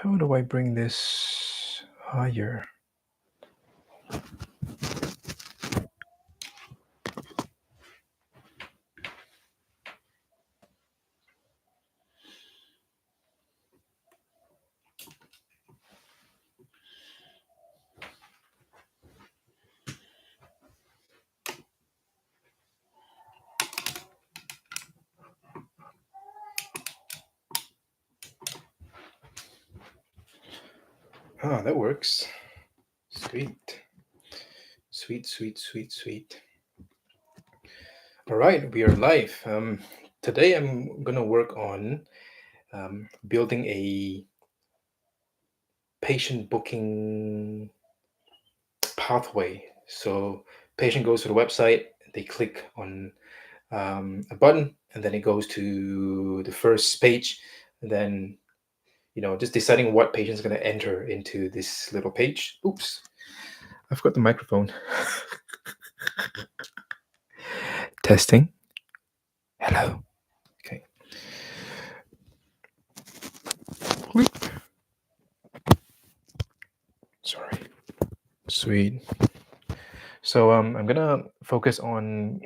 How do I bring this higher? Ah, that works. Sweet. Sweet. All right, we are live. Today I'm going to work on building a patient booking pathway. So patient goes to the website, they click on a button, and then it goes to the first page. And then, just deciding what patient's going to enter into this little page. Oops, I've got the microphone. Testing. Hello. Okay. Click. Sorry. Sweet. So I'm gonna focus on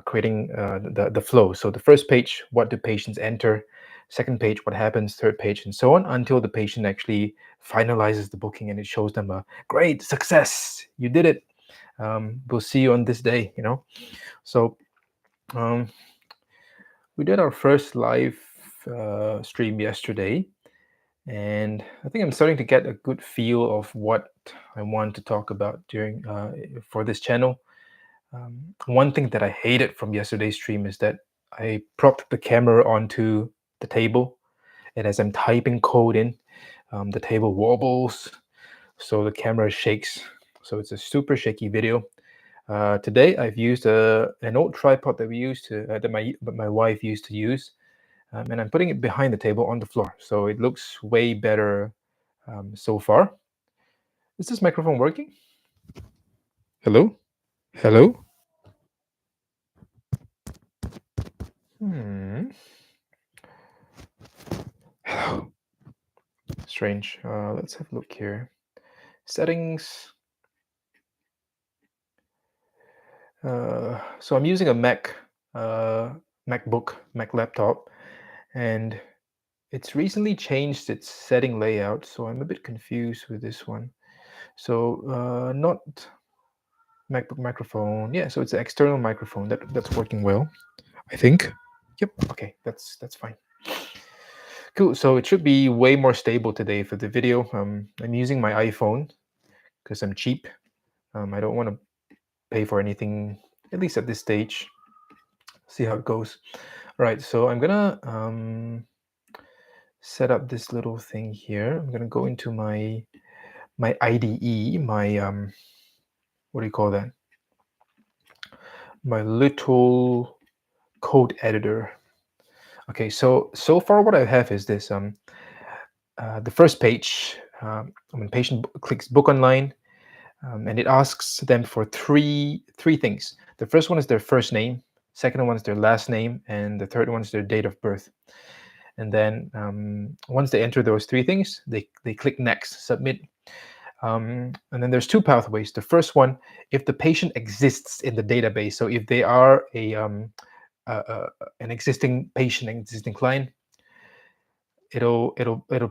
creating the flow. So the first page, what do patients enter? Second page, what happens? Third page, and so on until the patient actually finalizes the booking and it shows them a great success. You did it. We'll see you on this day. So we did our first live stream yesterday, and I think I'm starting to get a good feel of what I want to talk about during for this channel. One thing that I hated from yesterday's stream is that I propped the camera onto the table, and as I'm typing code in, the table wobbles, so the camera shakes. So it's a super shaky video. Today I've used an old tripod that we used to that my wife used to use, and I'm putting it behind the table on the floor, so it looks way better so far. Is this microphone working? Hello? Hello? Hello. Strange. Let's have a look here. Settings. So I'm using a Mac laptop, and it's recently changed its setting layout, so I'm a bit confused with this one. So not MacBook microphone. Yeah, so it's an external microphone that's working well, I think. Yep. Okay, that's fine. Cool. So it should be way more stable today for the video. I'm using my iPhone because I'm cheap. I don't want to pay for anything, at least at this stage. See how it goes. All right, so I'm gonna set up this little thing here. I'm gonna go into my IDE, my what do you call that? My little code editor. Okay, so far what I have is this. The first page, when patient clicks book online, and it asks them for three things. The first one is their first name, second one is their last name, and the third one is their date of birth. And then once they enter those three things, they click next, submit. And then there's two pathways. The first one, if the patient exists in the database, so if they are an existing patient, an existing client, it'll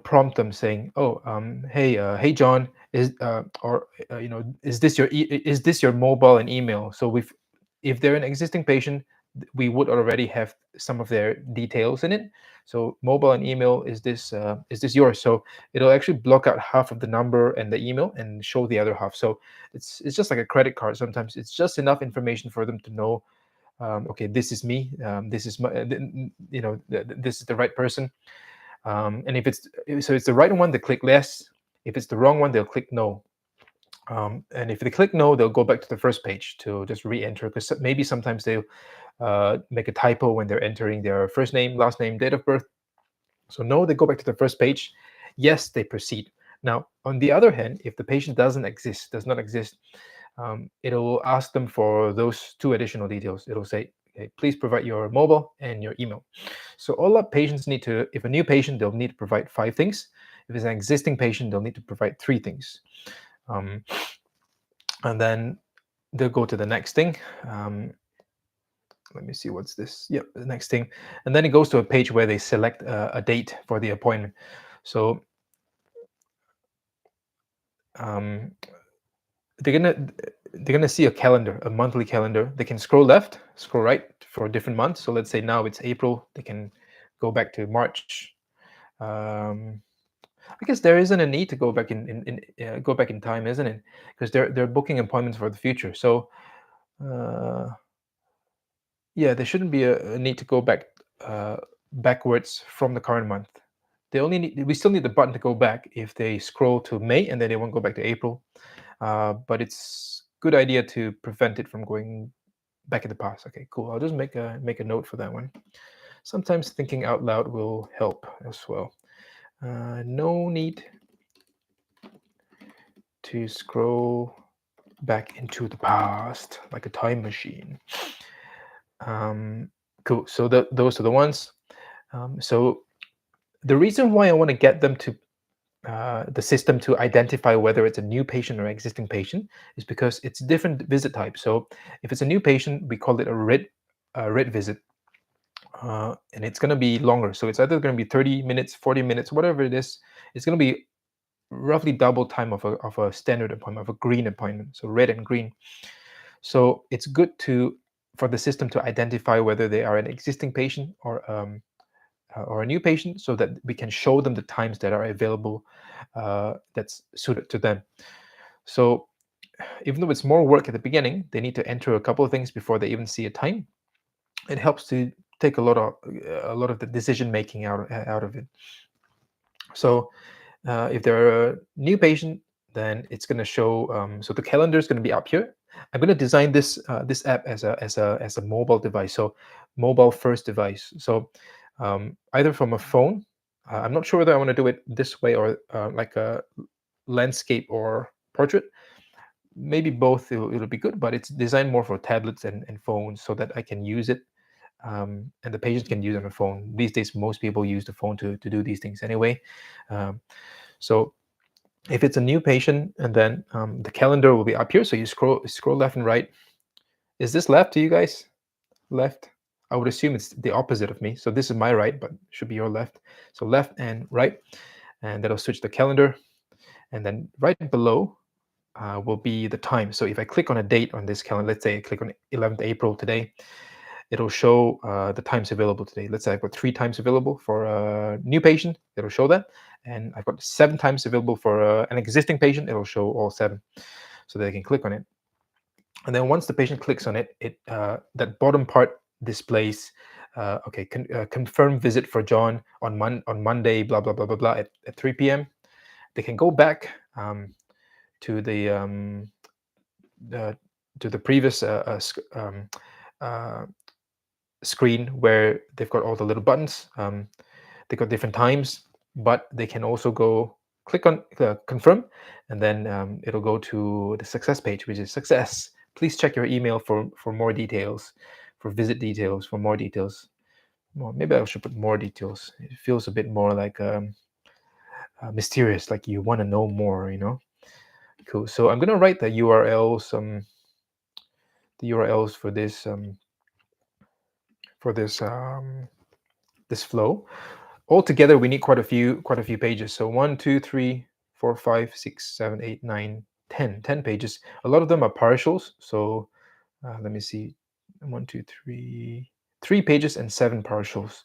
prompt them saying, "Oh, hey John, is is this your mobile and email?" So if they're an existing patient, we would already have some of their details in it. So mobile and email, is this yours? So it'll actually block out half of the number and the email and show the other half. So it's just like a credit card. Sometimes it's just enough information for them to know, okay, this is me. This is my, this is the right person. And if it's the right one, they click yes. If it's the wrong one, they'll click no. And if they click no, they'll go back to the first page to just re-enter, because maybe sometimes they'll make a typo when they're entering their first name, last name, date of birth. So no, they go back to the first page. Yes, they proceed. Now, on the other hand, if the patient does not exist, it'll ask them for those two additional details. It'll say, okay, please provide your mobile and your email. So all our patients need to, if a new patient, they'll need to provide 5 things. If it's an existing patient, they'll need to provide 3 things. Um, and then they'll go to the next thing. Let me see, what's this? Yep, the next thing. And then it goes to a page where they select a date for the appointment. So um, they're gonna see a calendar, a monthly calendar. They can scroll left, scroll right for different months. So let's say now it's April. They can go back to March. I guess there isn't a need to go back go back in time, isn't it? Because they're booking appointments for the future. So yeah, there shouldn't be a need to go back backwards from the current month. We still need the button to go back if they scroll to May and then they won't go back to April. But it's good idea to prevent it from going back in the past. Okay, cool. I'll just make a note for that one. Sometimes thinking out loud will help as well. No need to scroll back into the past like a time machine. Cool. So those are the ones. So the reason why I want to get them to the system to identify whether it's a new patient or existing patient is because it's different visit types. So if it's a new patient, we call it a RIT visit, and it's going to be longer. So it's either going to be 30 minutes, 40 minutes, whatever it is. It's going to be roughly double time of a standard appointment, of a green appointment. So red and green. So it's good for the system to identify whether they are an existing patient or a new patient, so that we can show them the times that are available that's suited to them. So even though it's more work at the beginning, they need to enter a couple of things before they even see a time. It helps to take a lot of the decision making out of it. So if they're a new patient, then it's going to show. So the calendar is going to be up here. I'm going to design this app as a mobile device. So mobile first device. So either from a phone. I'm not sure whether I want to do it this way or like a landscape or portrait. Maybe both. It'll be good, but it's designed more for tablets and phones so that I can use it. And the patient can use it on a phone. These days, most people use the phone to do these things anyway. So if it's a new patient, and then the calendar will be up here. So you scroll left and right. Is this left to you guys? Left? I would assume it's the opposite of me. So this is my right, but should be your left. So left and right, and that'll switch the calendar. And then right below will be the time. So if I click on a date on this calendar, let's say I click on 11th April today, it'll show the times available today. Let's say I've got 3 times available for a new patient. It'll show that. And I've got 7 times available for an existing patient. It'll show all 7 so they can click on it. And then once the patient clicks on it, that bottom part displays, okay, confirm visit for John on Monday, blah, blah, blah, blah, blah, at 3 p.m. They can go back to the previous screen where they've got all the little buttons. They've got different times, but they can also go click on confirm, and then it'll go to the success page, which is success. Please check your email for more details, for visit details, for more details. Well, maybe I should put more details. It feels a bit more like mysterious, like you want to know more, Cool. So I'm gonna write the URLs, for this this flow. Altogether, we need quite a few pages. So 1, 2, 3, 4, 5, 6, 7, 8, 9, 10 pages. A lot of them are partials. So let me see, 1, 2, 3 pages and 7 partials.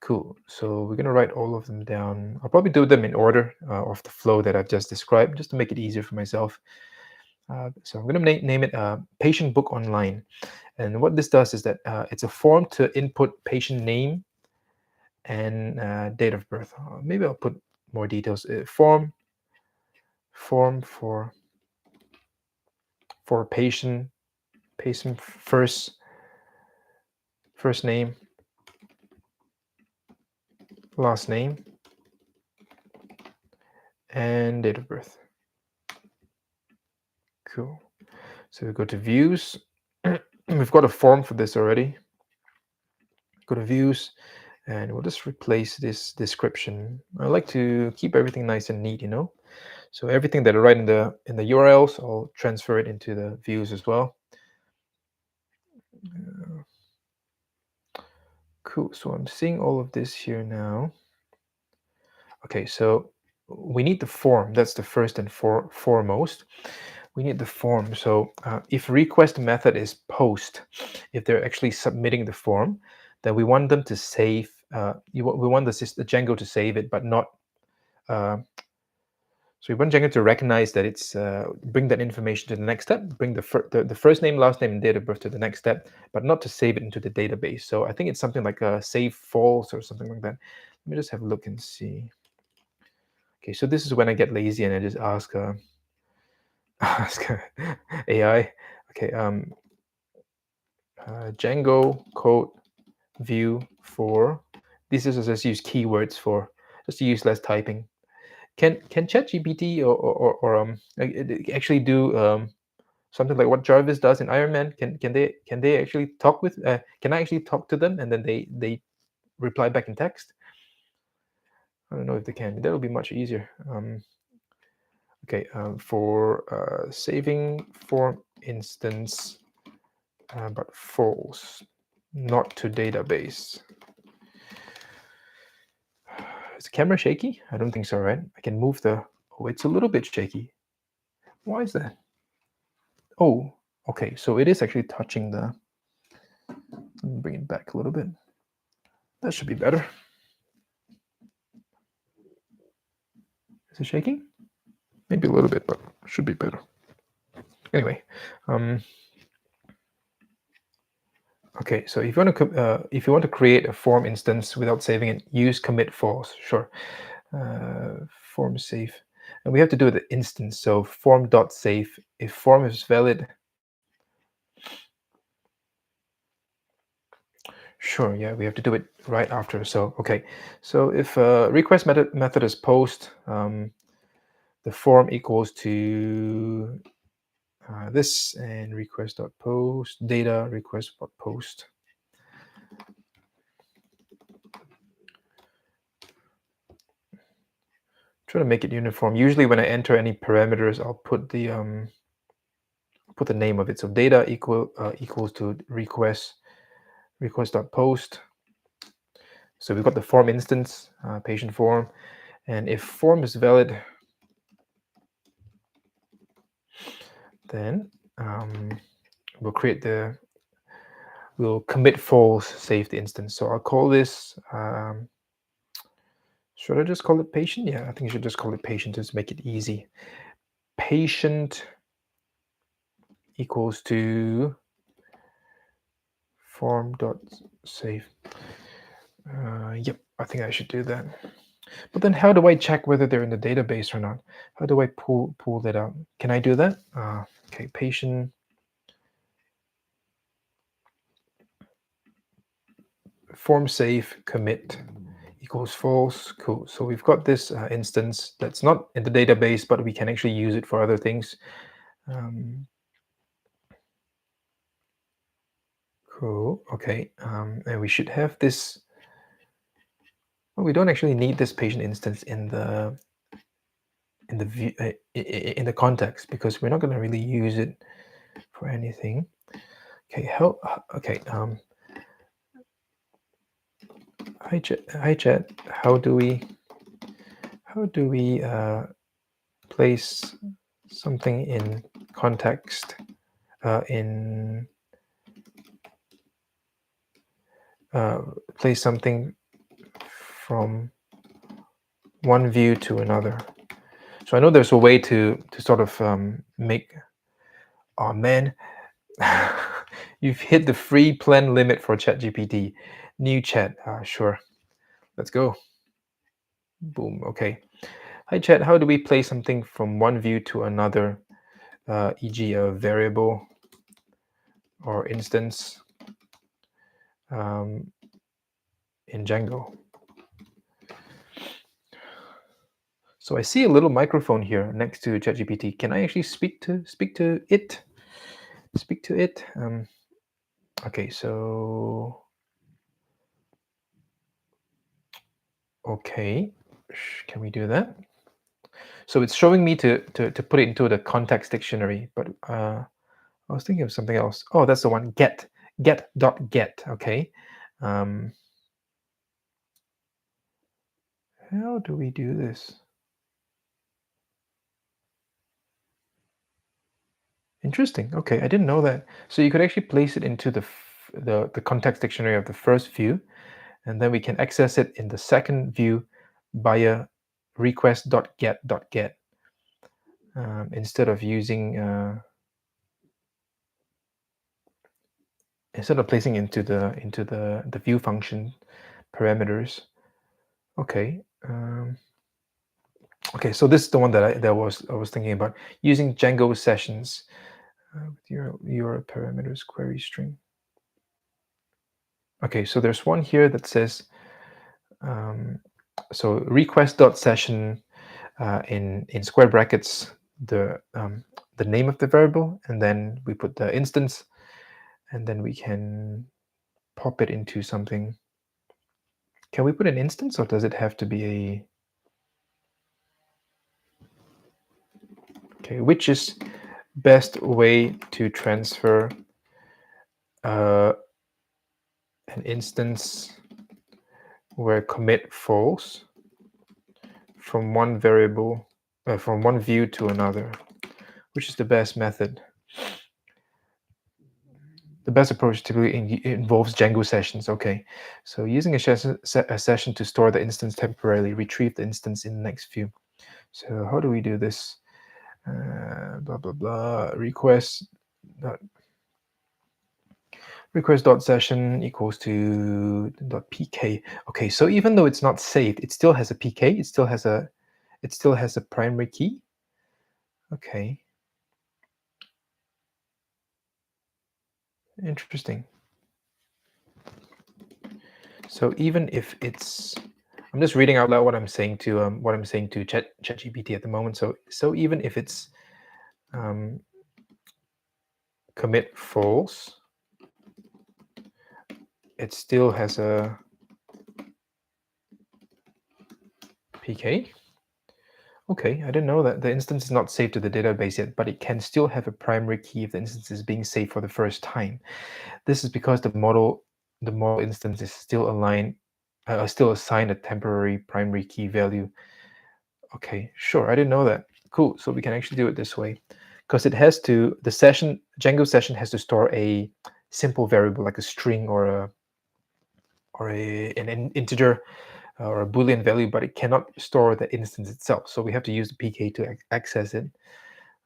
Cool. So we're gonna write all of them down. I'll probably do them in order of the flow that I've just described, just to make it easier for myself. So I'm going to name it Patient Book Online. And what this does is that it's a form to input patient name and date of birth. Maybe I'll put more details. Form for patient first name, last name, and date of birth. Cool. So we go to views. We've got a form for this already. Go to views, and we'll just replace this description. I like to keep everything nice and neat, So everything that I write in the URLs, I'll transfer it into the views as well. Cool. So I'm seeing all of this here now. Okay, so we need the form. That's the first and foremost. We need the form. So if request method is post, if they're actually submitting the form, then we want them to save. We want the Django to save it, but not. So we want Django to recognize that it's bring that information to the next step, bring the first name, last name, and date of birth to the next step, but not to save it into the database. So I think it's something like a save false or something like that. Let me just have a look and see. Okay, so this is when I get lazy and I just ask ask AI. Okay, Django code view for. This is just use keywords for just to use less typing. Can ChatGPT or actually do something like what Jarvis does in Iron Man? Can they actually talk with? Can I actually talk to them and then they reply back in text? I don't know if they can. That would be much easier. Okay, for saving form instance, but false, not to database. Is the camera shaky? I don't think so, right? I can move the. Oh, it's a little bit shaky. Why is that? Oh, okay. So it is actually touching the. Let me bring it back a little bit. That should be better. Is it shaking? Maybe a little bit, but should be better. Anyway, okay. So if you want to create a form instance without saving it, use commit false. Sure. Form save, and we have to do the instance. So form.save. If form is valid. Sure, yeah, we have to do it right after. So, okay. So if request method is post, the form equals to this, and request.post, data request.post. Try to make it uniform. Usually when I enter any parameters, I'll put the name of it. So data equals to request.post. So we've got the form instance, patient form, and if form is valid, then we'll commit false, save the instance. So I'll call this, should I just call it patient? Yeah, I think I should just call it patient to make it easy. Patient equals to form.save. Yep, I think I should do that. But then how do I check whether they're in the database or not? How do I pull that out? Can I do that? Okay, patient form save commit equals false. Cool. So we've got this instance that's not in the database, but we can actually use it for other things. Cool. Okay. And we should have this. Well, we don't actually need this patient instance in the view in the context because we're not going to really use it for anything. Okay. Okay. Hi chat. How do we place something in context place something from one view to another. So I know there's a way to sort of make. Oh man, you've hit the free plan limit for ChatGPT. New chat. Sure. Let's go. Boom. Okay. Hi chat. How do we place something from one view to another, e.g., a variable or instance in Django? So I see a little microphone here next to ChatGPT. Can I actually speak to it? Speak to it. Okay, so Okay, can we do that? So it's showing me to put it into the context dictionary, but I was thinking of something else. Oh, that's the one. Get. Okay. Um, how do we do this? Interesting. Okay, I didn't know that. So you could actually place it into the context dictionary of the first view, and then we can access it in the second view via request.get instead of using instead of placing into the view function parameters. Okay. Okay, so this is the one that I was thinking about using Django sessions with your parameters query string. Okay, so there's one here that says so request.session in square brackets the name of the variable, and then we put the instance, and then we can pop it into something. Can we put an instance, or does it have to be a... Okay, which is best way to transfer uh, an instance where commit false from one variable, from one view to another? Which is the best method? The best approach typically involves Django sessions. Okay, so using a session to store the instance temporarily, retrieve the instance in the next view. So how do we do this? Blah blah blah. Request.session equals to .pk. Okay, so even though it's not saved, it still has a pk. It still has a primary key. Okay, interesting. So even if it's... I'm just reading out loud what I'm saying to ChatGPT at the moment. So even if it's commit false, it still has a PK. Okay, I didn't know that. The instance is not saved to the database yet, but it can still have a primary key if the instance is being saved for the first time. This is because the model instance is still still assigned a temporary primary key value. Okay, sure, I didn't know that. Cool, so we can actually do it this way, because it has to, Django session has to store a simple variable like a string or an integer or a Boolean value, but it cannot store the instance itself. So we have to use the PK to access it.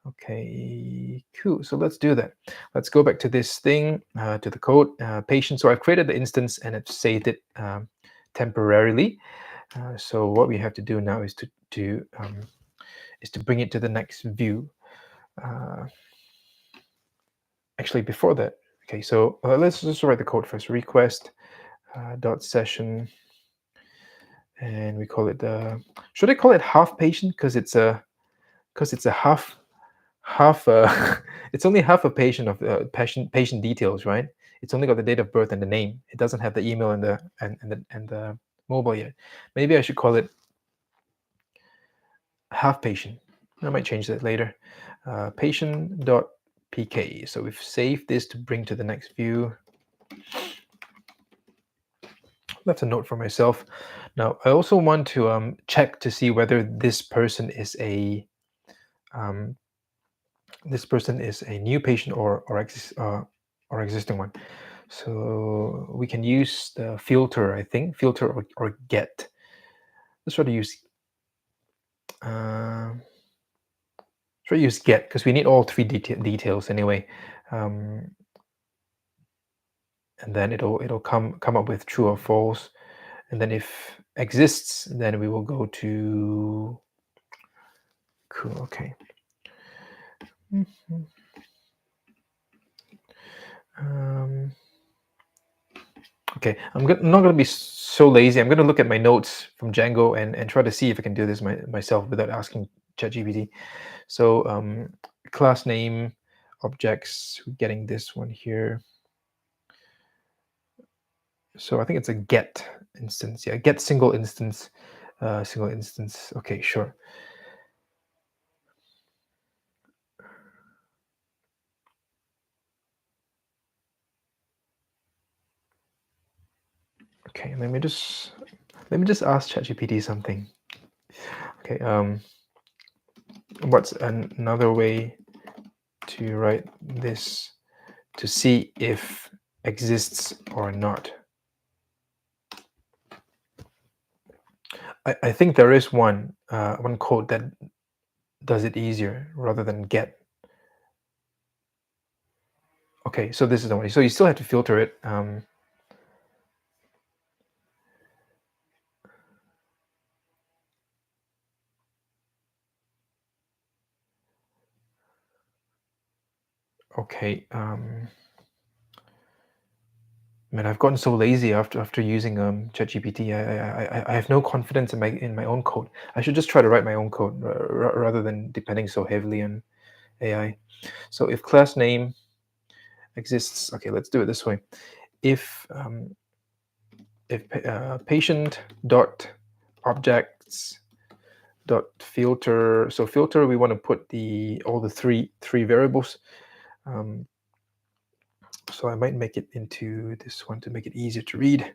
Okay, cool. So let's do that. Let's go back to this thing, to the code, patient. So I've created the instance and I've saved it temporarily. So what we have to do now is to bring it to the next view. Actually, before that, okay. So let's just write the code first. Request dot session, and we call it should I call it half patient, because it's a half it's only half a patient of patient details, right? It's only got the date of birth and the name. It doesn't have the email and the mobile yet. Maybe I should call it half patient. I might change that later. Patient.pk. So we've saved this to bring to the next view. That's a note for myself. Now, I also want to check to see whether this person is a new patient or existing one. So we can use the filter, I think, filter or get. Let's try to use get, because we need all three details anyway. And then it'll come up with true or false, and then if exists, then we will go to... Cool. Okay. Okay, I'm not going to be so lazy. I'm going to look at my notes from Django and try to see if I can do this myself without asking ChatGPT. So class name, objects, we're getting this one here. So I think it's a get, instance. Yeah, get single instance. Okay, sure. Okay, let me just ask ChatGPT something. Okay, what's another way to write this to see if exists or not? I think there is one code that does it easier rather than get. Okay, so this is the one. So you still have to filter it. Okay. Man, I've gotten so lazy after using ChatGPT. I have no confidence in my own code. I should just try to write my own code rather than depending so heavily on AI. So if class name exists, okay, let's do it this way. If patient dot objects dot filter, so filter, we want to put all the three variables. So I might make it into this one to make it easier to read.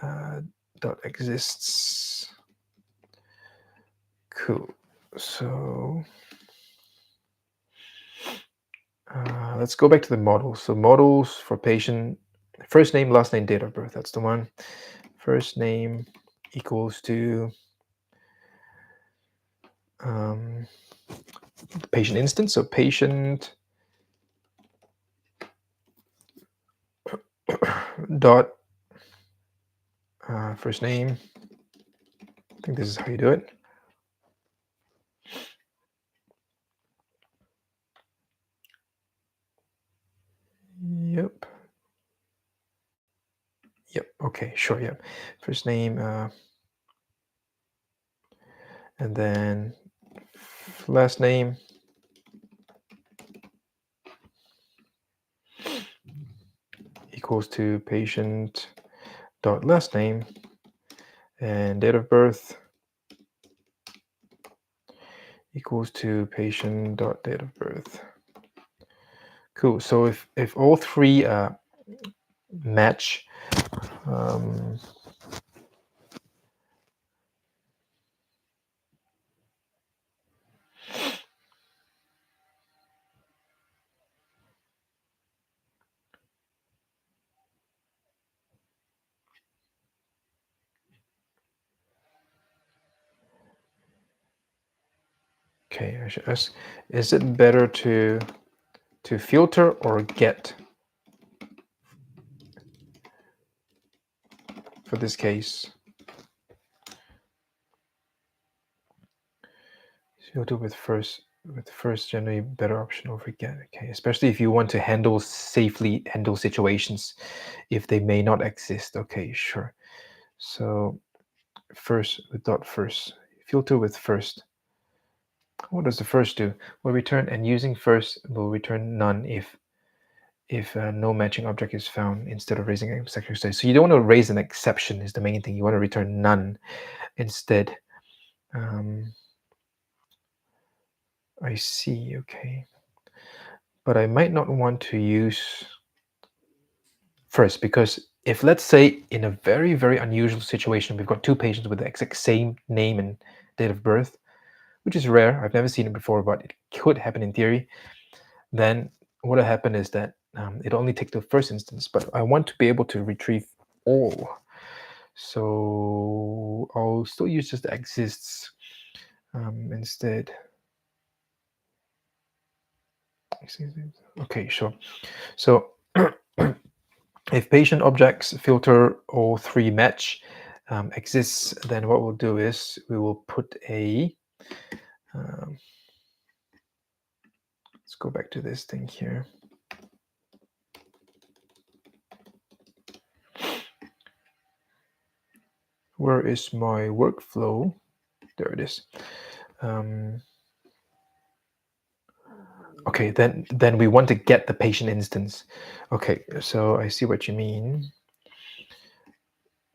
Dot exists. Cool. So let's go back to the models. So models for patient, first name, last name, date of birth. That's the one. First name equals to patient instance. So patient dot first name. I think this is how you do it. Yep. Okay, sure. Yep. First name, and then last name equals to patient dot last name, and date of birth equals to patient dot date of birth. Cool. So if all three match, okay, I should ask, is it better to filter or get for this case? Filter with first generally better option over get. Okay, especially if you want to safely handle situations if they may not exist. Okay, sure. So first with dot first, filter with first. What does the first do? Will return, and using first will return none if no matching object is found instead of raising an exception. So you don't want to raise an exception is the main thing. You want to return none instead. I see, okay. But I might not want to use first, because if, let's say, in a very, very unusual situation, we've got two patients with the exact same name and date of birth, which is rare. I've never seen it before, but it could happen in theory. Then what will happen is that it'll only take the first instance, but I want to be able to retrieve all. So I'll still use just the exists instead. Okay, sure. So if patient objects filter all three match exists, then what we'll do is we will put a let's go back to this thing here. Where is my workflow? There it is. Okay, then we want to get the patient instance. Okay, so I see what you mean.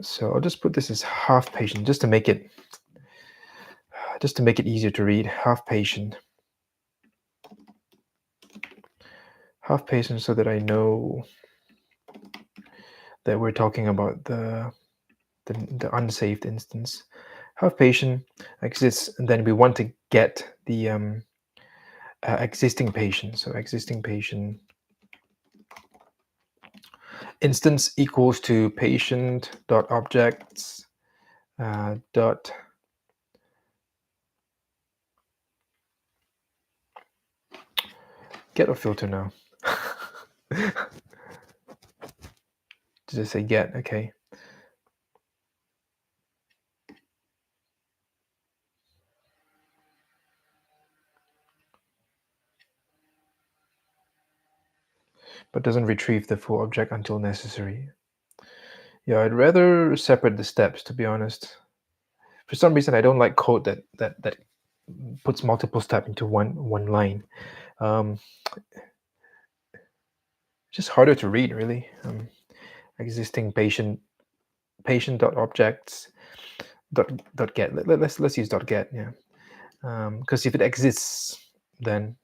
So I'll just put this as half patient just to make it easier to read. Half patient, so that I know that we're talking about the unsaved instance. Half patient exists, and then we want to get the existing patient. So existing patient instance equals to patient dot objects dot get or filter now. Did I say get? Okay. But doesn't retrieve the full object until necessary. Yeah, I'd rather separate the steps, to be honest. For some reason, I don't like code that puts multiple steps into one line. Just harder to read, really. Existing patient dot objects dot get. Let's use dot get. Yeah, because if it exists, then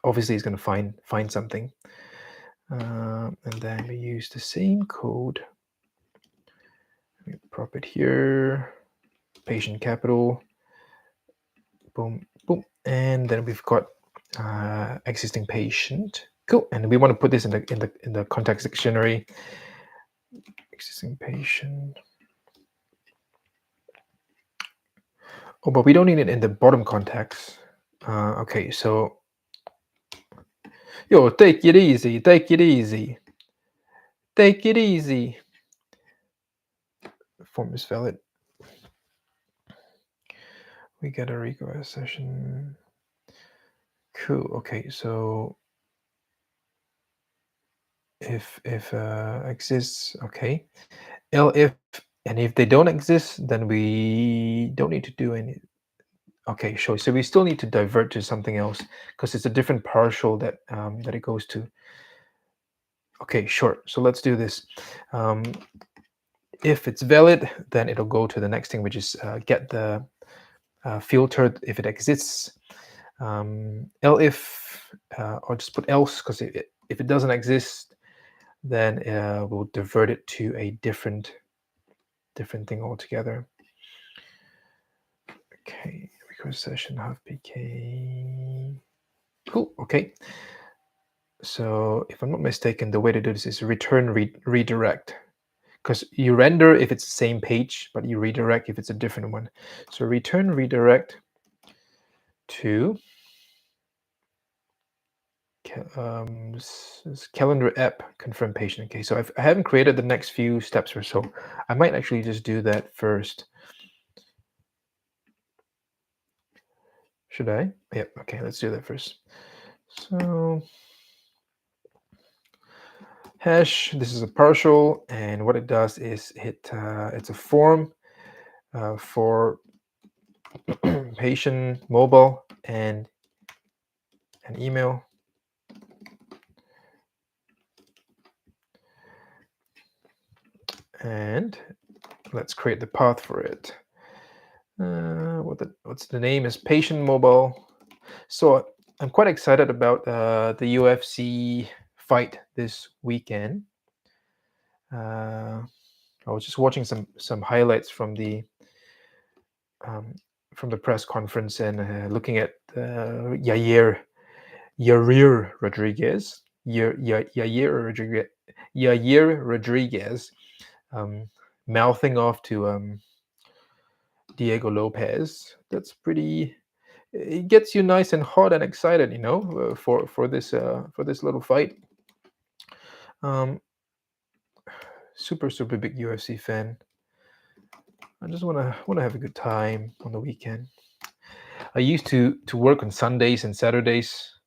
obviously it's going to find something. And then we use the same code. We prop it here. Patient capital. Boom, boom, and then we've got existing patient. Cool, and we want to put this in the context dictionary. Existing patient. Oh, but we don't need it in the bottom context. Okay, so yo, take it easy, take it easy, take it easy. Form is valid. We get a request session. Cool. Okay, so if exists, okay. If and if they don't exist, then we don't need to do any. Okay, sure. So we still need to divert to something else because it's a different partial that that it goes to. Okay, sure. So let's do this. If it's valid, then it'll go to the next thing, which is get the filtered if it exists. Elif, or just put else, because if it doesn't exist, then we'll divert it to a different thing altogether. Okay, request session half pk. Cool. Okay. So if I'm not mistaken, the way to do this is return redirect, because you render if it's the same page, but you redirect if it's a different one. So return redirect to calendar app confirm patient. Okay, so I haven't created the next few steps or so. I might actually just do that first. Should I? Yep. Okay, let's do that first. So hash, this is a partial, and what it does is it's a form for patient mobile and an email. And let's create the path for it. What's the name is patient mobile. So I'm quite excited about the UFC fight this weekend. I was just watching some highlights from the press conference and looking at Yair Rodriguez. Yair Rodriguez mouthing off to Diego Lopez. That's pretty. It gets you nice and hot and excited, for this little fight. Super big UFC fan. I just wanna have a good time on the weekend. I used to work on Sundays and Saturdays,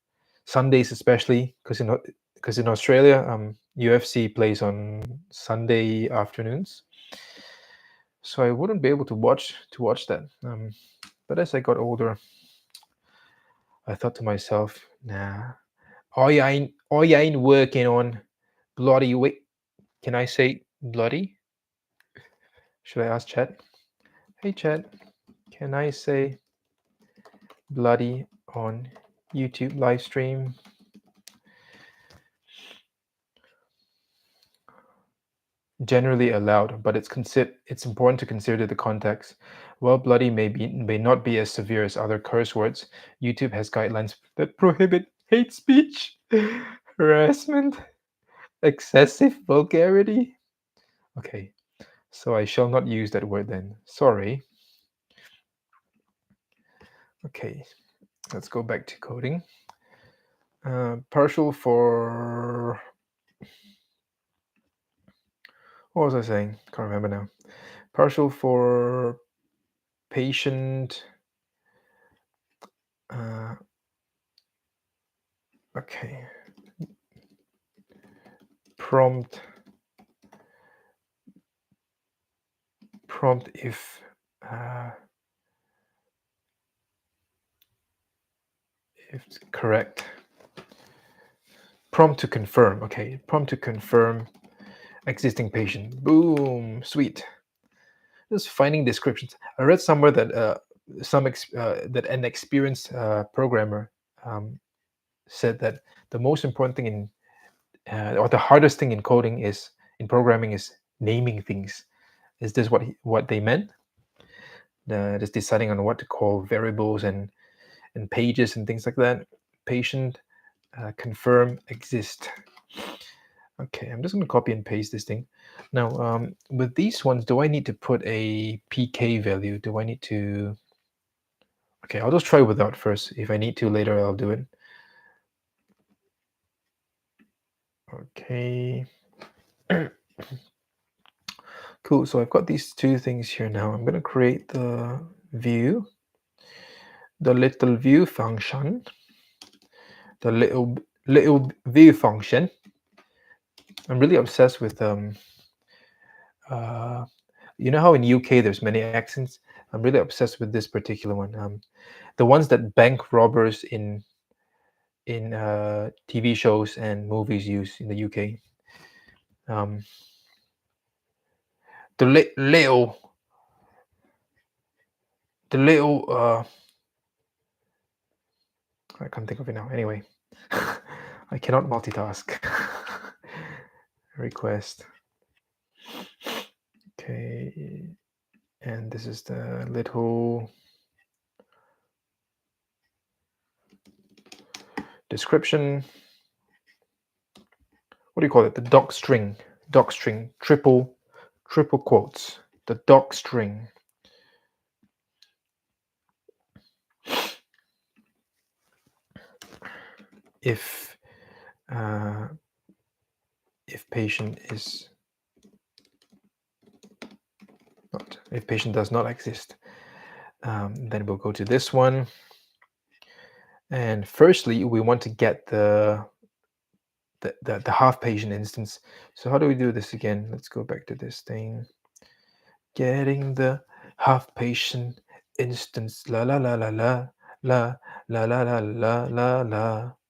Sundays especially, because in Australia, UFC plays on Sunday afternoons, so I wouldn't be able to watch that. But as I got older, I thought to myself, nah, I ain't working on bloody. Wait, can I say bloody? Should I ask chat? Hey chat, can I say bloody on YouTube live stream? Generally allowed, but it's important to consider the context. While bloody may not be as severe as other curse words, YouTube has guidelines that prohibit hate speech, harassment, excessive vulgarity. Okay, so I shall not use that word then. Sorry. Okay, let's go back to coding. Partial for... What was I saying? Can't remember now. Partial for patient... okay. Prompt if it's correct. Prompt to confirm. Okay, prompt to confirm existing patient. Boom, sweet. Just finding descriptions. I read somewhere that that an experienced programmer said that the most important thing in or the hardest thing in coding is in programming is naming things. Is this what they meant? Just deciding on what to call variables and pages and things like that. Patient confirm exist. Okay, I'm just going to copy and paste this thing. Now, with these ones, do I need to put a PK value? Do I need to... Okay, I'll just try without first. If I need to later, I'll do it. Okay. Cool, so I've got these two things here now. I'm going to create the view, the little view function, the little view function. I'm really obsessed with you know how in UK there's many accents? I'm really obsessed with this particular one. The ones that bank robbers in TV shows and movies use in the UK. The little I can't think of it now. Anyway, I cannot multitask. Request. Okay, and this is the little description. What do you call it? The doc string. Triple quotes. The doc string. If patient is not, if patient does not exist, then we'll go to this one. And firstly, we want to get the half patient instance. So how do we do this again? Let's go back to this thing. Getting the half patient instance. La la la la la la la la la la la la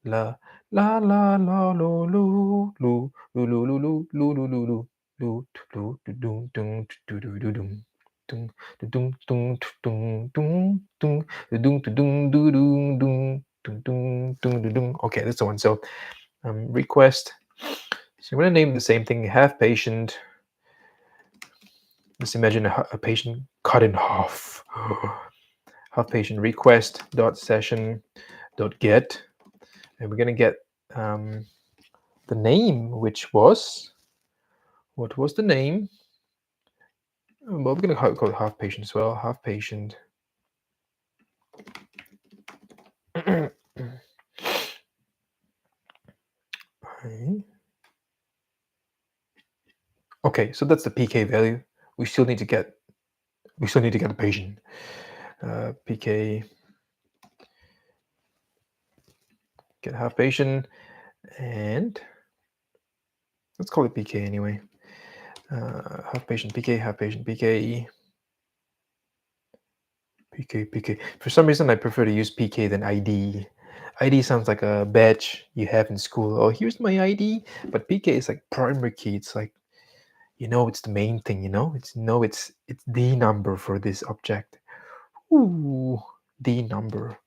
la la la la lo lo lo lo lo lo lo lo lo lo lo lo do do do do do do dung dung dung dung dung dung dung dung dung dung dung dung dung dung. Okay, that's the one. So request. So I'm going to name the same thing. Half patient. Let's imagine a patient cut in half. Half patient request dot session dot get, and we're going to get the name, which was, what was the name? Well, we're going to call it half patient as well. Half patient. Okay, so that's the PK value. We still need to get the patient. PK get half patient, and let's call it PK anyway. Half patient PK, half patient PK. PK. For some reason, I prefer to use PK than ID. ID sounds like a badge you have in school. Oh, here's my ID. But PK is like primary key. It's like it's the main thing. It's the number for this object. Ooh, the number.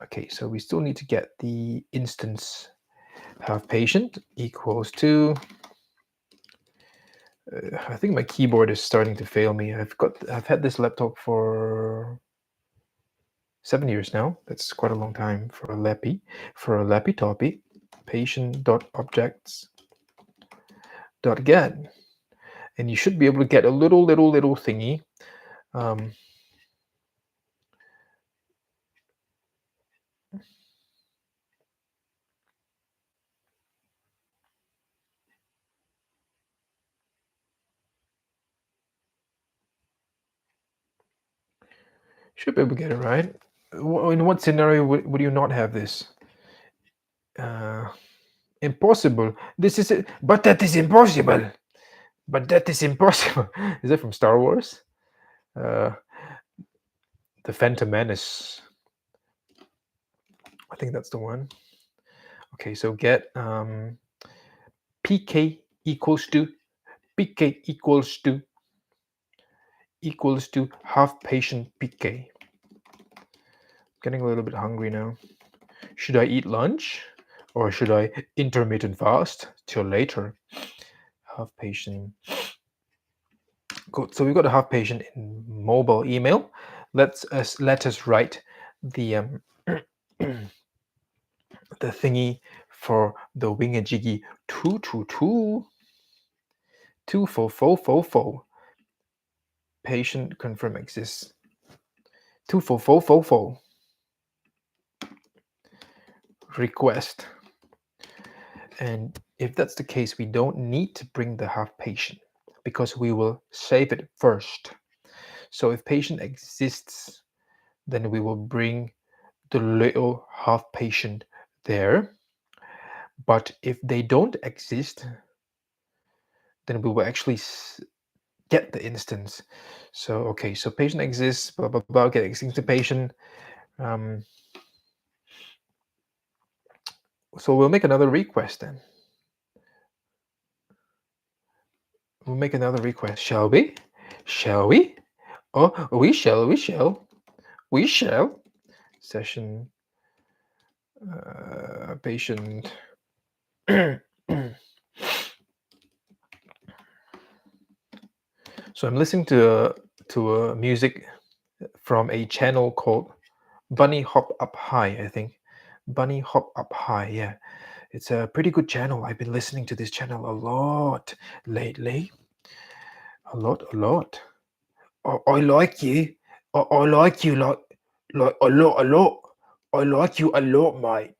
Okay, so we still need to get the instance have patient equals to. I think my keyboard is starting to fail me. I've had this laptop for 7 years now. That's quite a long time for a lappy. For a lappy toppy, patient.objects.get, and you should be able to get a little thingy. Should be able to get it right. In what scenario would you not have this? Impossible. This is it. But that is impossible. But that is impossible. Is that from Star Wars? The Phantom Menace. I think that's the one. Okay, so get pk equals to half patient pk. Getting a little bit hungry now. Should I eat lunch or should I intermittent fast till later? Half patient. Good. So we've got a half patient in mobile email. Let us write the the thingy for the wingajiggy 222 24444. Patient confirm exists. 24444. Request. And if that's the case, we don't need to bring the half patient because we will save it first. So if patient exists, then we will bring the little half patient there. But if they don't exist, then we will actually get the instance. So okay, so patient exists, blah blah blah, get existing patient. So we'll make another request then. We'll make another request, shall we? Shall we? Oh, we shall. Session patient. So I'm listening to a music from a channel called Bunny Hop Up High, I think. Bunny Hop Up High, yeah. It's a pretty good channel. I've been listening to this channel a lot lately. A lot. I like you. I like you like a lot. I like you a lot, mate.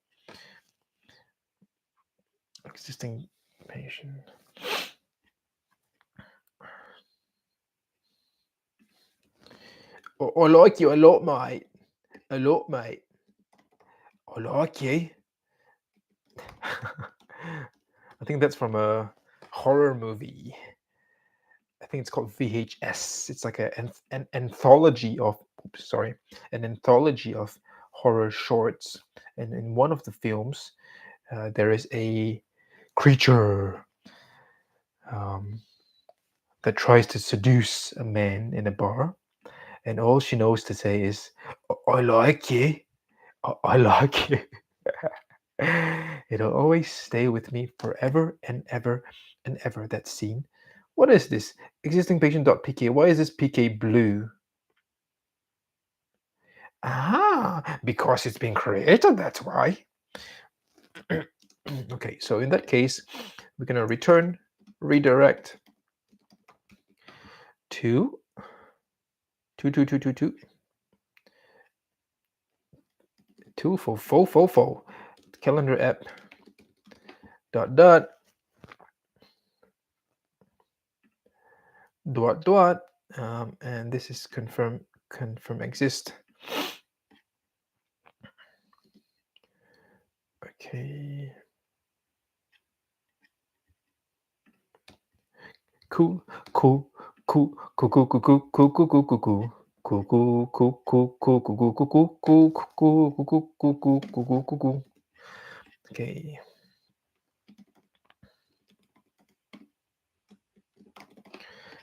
Existing patient. I like you a lot, mate. A lot, mate. I like you. I think that's from a horror movie. I think it's called VHS. It's like an anthology of an anthology of horror shorts. And in one of the films, there is a creature that tries to seduce a man in a bar, and all she knows to say is, "I like you. I like you." It'll always stay with me forever and ever and ever. That scene. What is this? Existing patient.pk. Why is this pk blue? Ah, because it's been created, that's why. Okay, so in that case, we're going to return redirect to 22222 24444 calendar app dot dot dot dot and this is confirm exist. Okay. Cool. Okay.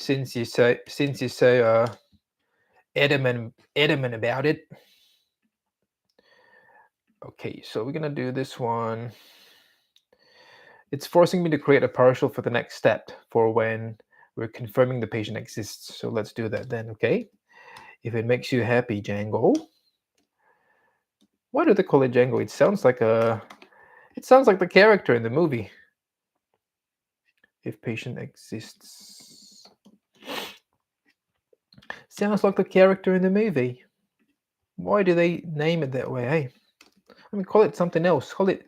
since you say adamant about it. Okay, so we're gonna do this one. It's forcing me to create a partial for the next step for when we're confirming the patient exists. So let's do that then, okay? If it makes you happy, Django. Why do they call it Django? It sounds like the character in the movie. If patient exists. Sounds like the character in the movie. Why do they name it that way, hey? I mean, call it something else. Call it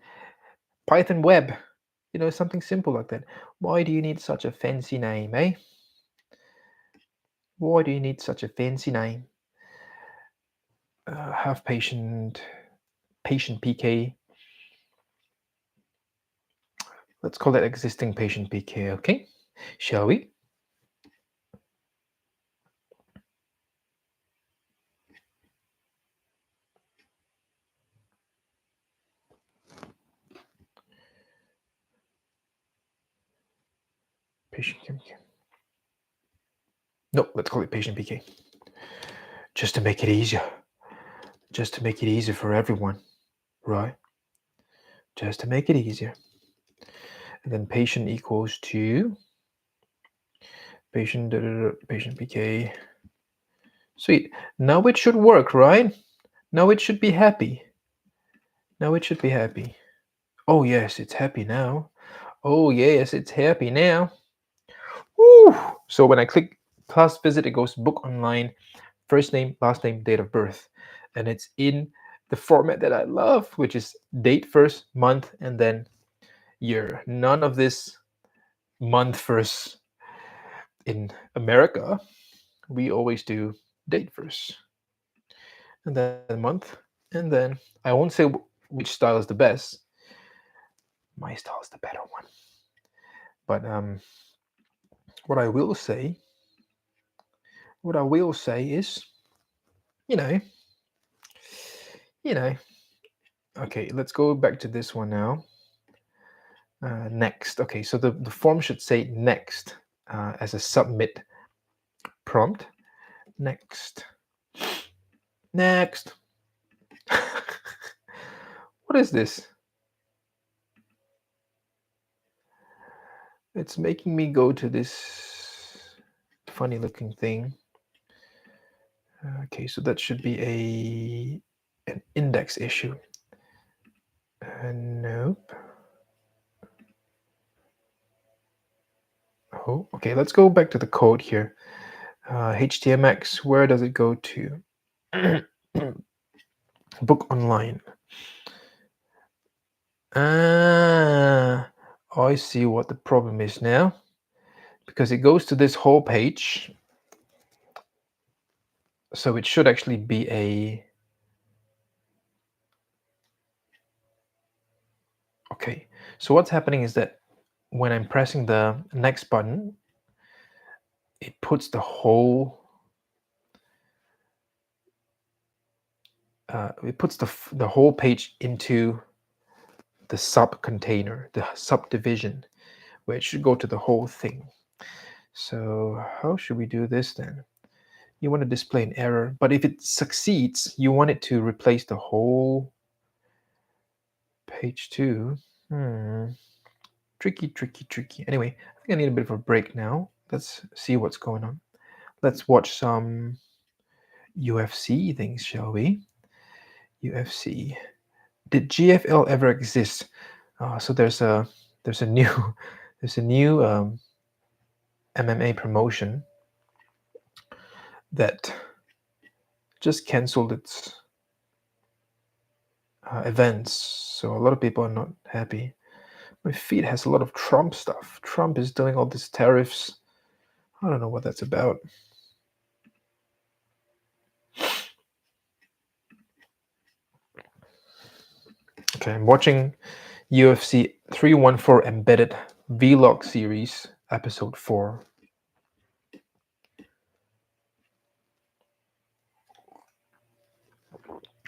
Python Web. You know, something simple like that. Why do you need such a fancy name, eh? Why do you need such a fancy name? Have patient PK. Let's call it existing patient PK, okay? Shall we? Patient PK. No, let's call it patient PK. Just to make it easier. Just to make it easier for everyone, right? Just to make it easier. And then patient equals to patient PK. Sweet. Now it should work, right? Now it should be happy. Now it should be happy. Oh yes, it's happy now. Oh yes, it's happy now. Woo! So when I click class visit, it goes book online, first name, last name, date of birth. And it's in the format that I love, which is date first, month, and then year. None of this month first in America. We always do date first, and then month, and then I won't say which style is the best. My style is the better one. But what I will say is, you know, okay, let's go back to this one now. Next. Okay, so the form should say next as a submit prompt. Next. Next. What is this? It's making me go to this funny looking thing. Okay, so that should be an index issue. Nope. Oh, okay, let's go back to the code here. HTMX, where does it go to? Book online. I see what the problem is now. Because it goes to this whole page. So it should actually be a... Okay, so what's happening is that when I'm pressing the next button, it puts the whole... it puts the whole page into the sub-container, the subdivision, where it should go to the whole thing. So how should we do this then? You want to display an error, but if it succeeds, you want it to replace the whole page too. Tricky. Anyway, I think I need a bit of a break now. Let's see what's going on. Let's watch some UFC things, shall we? UFC. Did GFL ever exist? So there's a new MMA promotion that just canceled its events. So a lot of people are not happy. My feed has a lot of Trump stuff. Trump is doing all these tariffs. I don't know what that's about. Okay, I'm watching UFC 314 Embedded Vlog Series, Episode 4.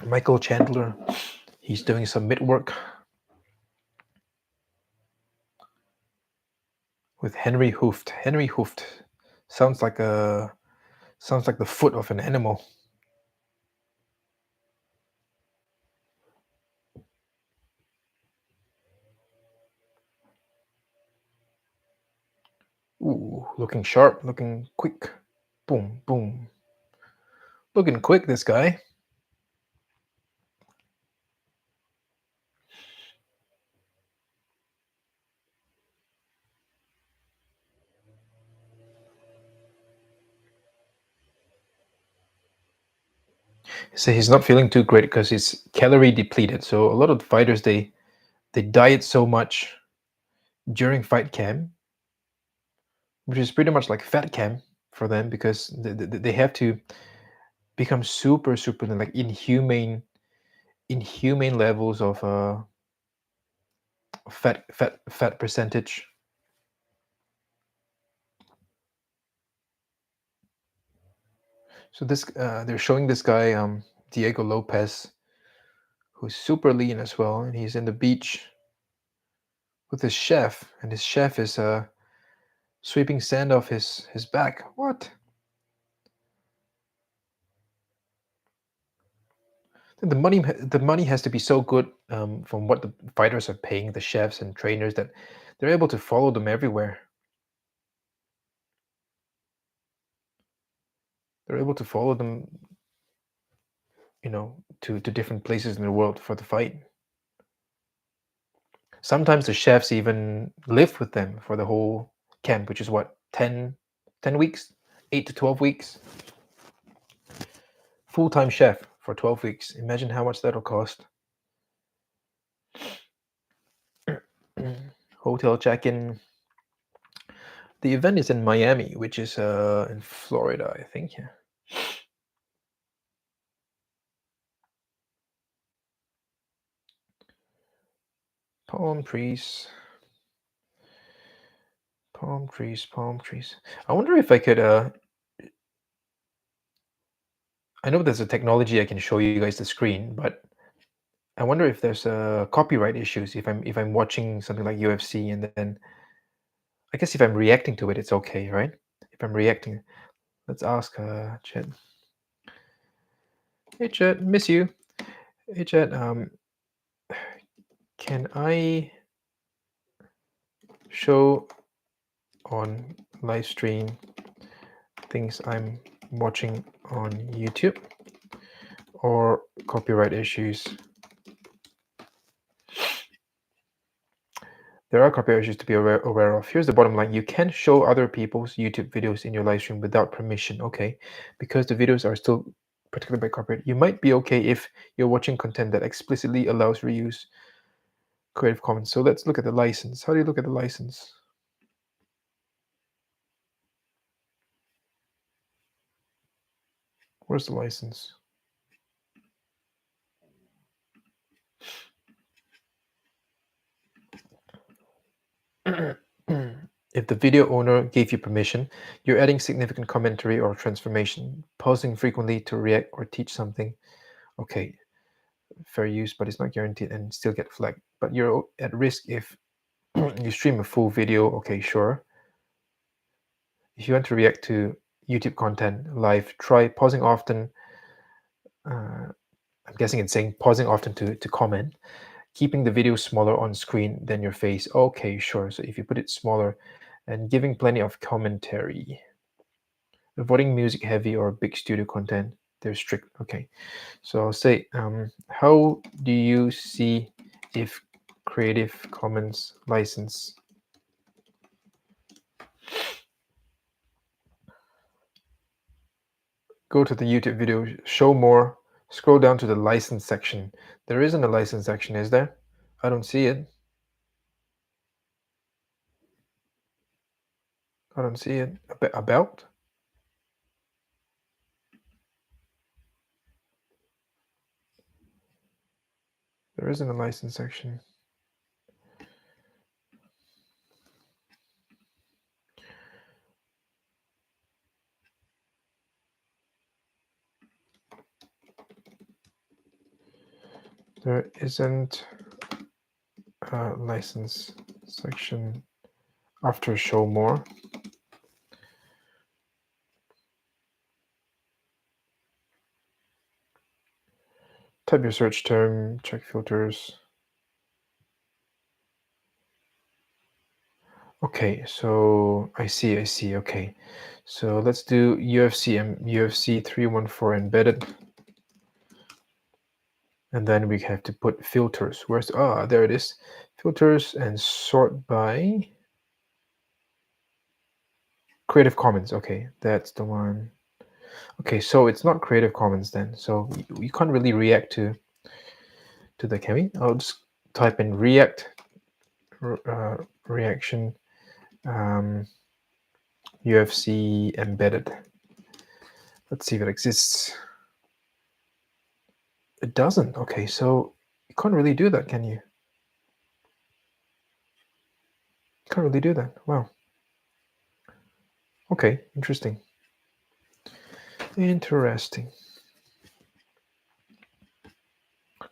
Michael Chandler, he's doing some mid work with Henry Hooft. Henry Hooft, Sounds like the foot of an animal. Ooh, looking sharp, looking quick. Boom, boom. Looking quick, this guy. So he's not feeling too great because he's calorie depleted. So a lot of fighters they diet so much during fight camp, which is pretty much like fat camp for them because they have to become super like inhumane levels of fat percentage. So this they're showing this guy Diego Lopez, who's super lean as well, and he's in the beach with his chef, and his chef is sweeping sand off his back. What? The money has to be so good from what the fighters are paying the chefs and trainers that they're able to follow them everywhere. They're able to follow them, to different places in the world for the fight. Sometimes the chefs even live with them for the whole camp, which is what, 10 weeks, 8 to 12 weeks. Full-time chef for 12 weeks. Imagine how much that'll cost. Hotel check-in. The event is in Miami, which is in Florida, I think. Yeah. Palm trees. Palm trees, palm trees. I wonder if I could I know there's a technology I can show you guys the screen, but I wonder if there's copyright issues if I'm watching something like UFC, and then I guess if I'm reacting to it, it's okay, right? If I'm reacting, let's ask Chet. Hey Chet, miss you. Hey Chet, can I show on live stream things I'm watching on YouTube or copyright issues? There are copyright issues to be aware of. Here's the bottom line. You can show other people's YouTube videos in your live stream without permission, okay? Because the videos are still protected by copyright. You might be okay if you're watching content that explicitly allows reuse Creative Commons. So let's look at the license. How do you look at the license? Where's the license? If the video owner gave you permission, you're adding significant commentary or transformation, pausing frequently to react or teach something. Okay, fair use, but it's not guaranteed and still get flagged. But you're at risk if you stream a full video. Okay, sure. If you want to react to YouTube content live, try pausing often. I'm guessing it's saying pausing often to comment. Keeping the video smaller on screen than your face. Okay, sure. So if you put it smaller and giving plenty of commentary. Avoiding music heavy or big studio content. They're strict. Okay. So I'll say, how do you see if Creative Commons license? Go to the YouTube video, show more, scroll down to the license section. There isn't a license section, is there? I don't see it. I don't see it. About? There isn't a license section. There isn't a license section after show more. Type your search term, check filters. Okay, so I see. Okay, so let's do UFC 314 embedded, and then we have to put filters. Where's there it is, filters, and sort by Creative Commons. Okay, that's the one. Okay, so it's not Creative Commons then. So we can't really react to the, can we? I'll just type in react reaction UFC embedded. Let's see if it exists. It doesn't. Okay, so you can't really do that, can you? Can't really do that. Wow. Okay, interesting. Interesting.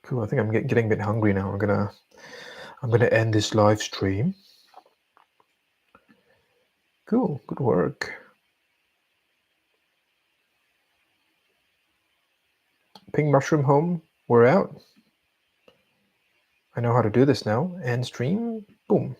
Cool. I think I'm getting a bit hungry now. I'm gonna end this live stream. Cool. Good work. Pink Mushroom home. We're out. I know how to do this now. End stream. Boom.